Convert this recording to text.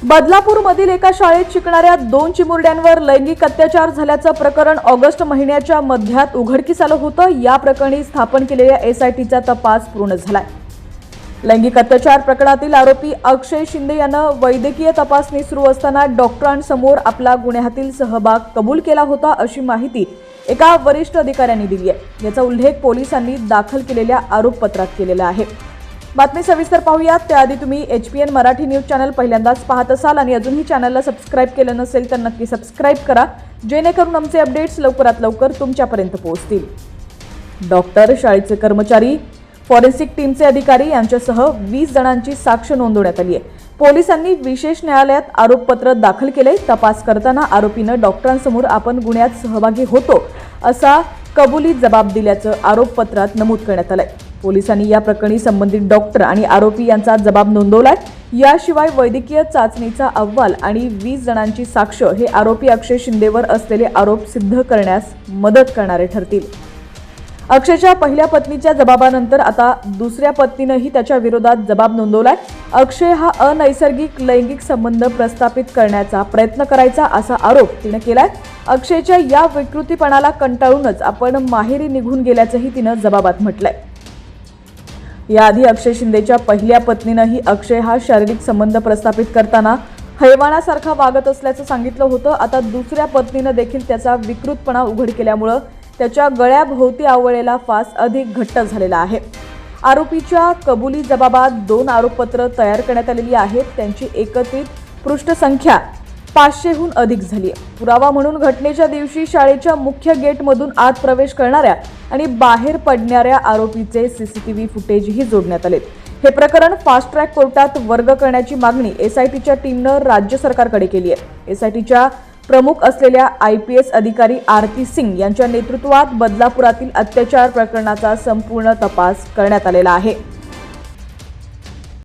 बदलापूरमधील एका शाळेत शिकणाऱ्या 2 चिमुरड्यांवर लैंगिक अत्याचार झाल्याचं प्रकरण ऑगस्ट महिन्याच्या मध्यात उघडकीस आलं होतं। या प्रकरणी स्थापन केलेल्या एसआयटीचा तपास पूर्ण झालाय। लैंगिक अत्याचार प्रकरणातील आरोपी अक्षय शिंदे यानं वैद्यकीय तपासणी सुरू असताना डॉक्टरांसमोर आपला गुन्ह्यातील सहभाग कबूल केला होता, अशी माहिती एका वरिष्ठ अधिकाऱ्यांनी दिली आहे। याचा उल्लेख पोलिसांनी दाखल केलेल्या आरोपपत्रात केलेला आहे। बातमी सविस्तर पाहूयात। त्याआधी तुम्ही HPN मराठी न्यूज चॅनल पहिल्यांदाच पाहत असाल आणि अजूनही चॅनलला सबस्क्राइब केलं नसेल तर नक्की सबस्क्राइब करा, जेणेकरून आमचे अपडेट्स लवकरात लवकर तुमच्यापर्यंत पोहोचतील। डॉक्टर, शाळेचे कर्मचारी, फॉरेन्सिक टीमचे अधिकारी यांच्यासह 20 जणांची साक्ष नोंदवण्यात आली आहे। पोलिसांनी विशेष न्यायालयात आरोपपत्र दाखल केले। तपास करताना आरोपीनं डॉक्टरांसमोर आपण गुन्ह्यात सहभागी होतो असा कबुली जबाब दिल्याचं आरोपपत्रात नमूद करण्यात आलंय। पोलिसांनी या प्रकरणी संबंधित डॉक्टर आणि आरोपी यांचा जबाब नोंदवलाय। याशिवाय वैद्यकीय चाचणीचा अहवाल आणि 20 जणांची साक्ष हे आरोपी अक्षय शिंदेवर असलेले आरोप सिद्ध करण्यास मदत करणारे ठरतील। अक्षयच्या पहिल्या पत्नीच्या जबाबानंतर आता दुसऱ्या पत्नीनंही त्याच्या विरोधात जबाब नोंदवलाय। अक्षय हा अनैसर्गिक लैंगिक संबंध प्रस्थापित करण्याचा प्रयत्न करायचा असा आरोप तिने केलाय। अक्षयच्या या विकृतीपणाला कंटाळूनच आपण माहेरी निघून गेल्याचंही तिनं जबाबात म्हटलंय। याआधी अक्षय शिंदेच्या पहिल्या पत्नीनंही अक्षय हा शारीरिक संबंध प्रस्थापित करताना हैवानासारखा वागत असल्याचं सांगितलं होतं। आता दुसऱ्या पत्नीनं देखील त्याचा विकृतपणा उघड केल्यामुळे त्याच्या गळ्याभोवती आवळलेला फास अधिक घट्ट झालेला आहे। आरोपीच्या कबुली जबाबात 2 आरोपपत्र तयार करण्यात आलेली आहेत। त्यांची एकत्रित पृष्ठसंख्या 500हून अधिक झाली आहे। पुरावा म्हणून घटनेच्या दिवशी शाळेच्या मुख्य गेटमधून आत प्रवेश करणाऱ्या आणि बाहेर पडणाऱ्या आरोपीचे CCTV फुटेजही जोडण्यात आले। हे प्रकरण फास्ट ट्रॅक कोर्टात वर्ग करण्याची मागणी एसआयटीच्या टीमनं राज्य सरकारकडे केली आहे। एसआयटीच्या प्रमुख असलेल्या IPS अधिकारी आरती सिंग यांच्या नेतृत्वात बदलापुरातील अत्याचार प्रकरणाचा संपूर्ण तपास करण्यात आलेला आहे।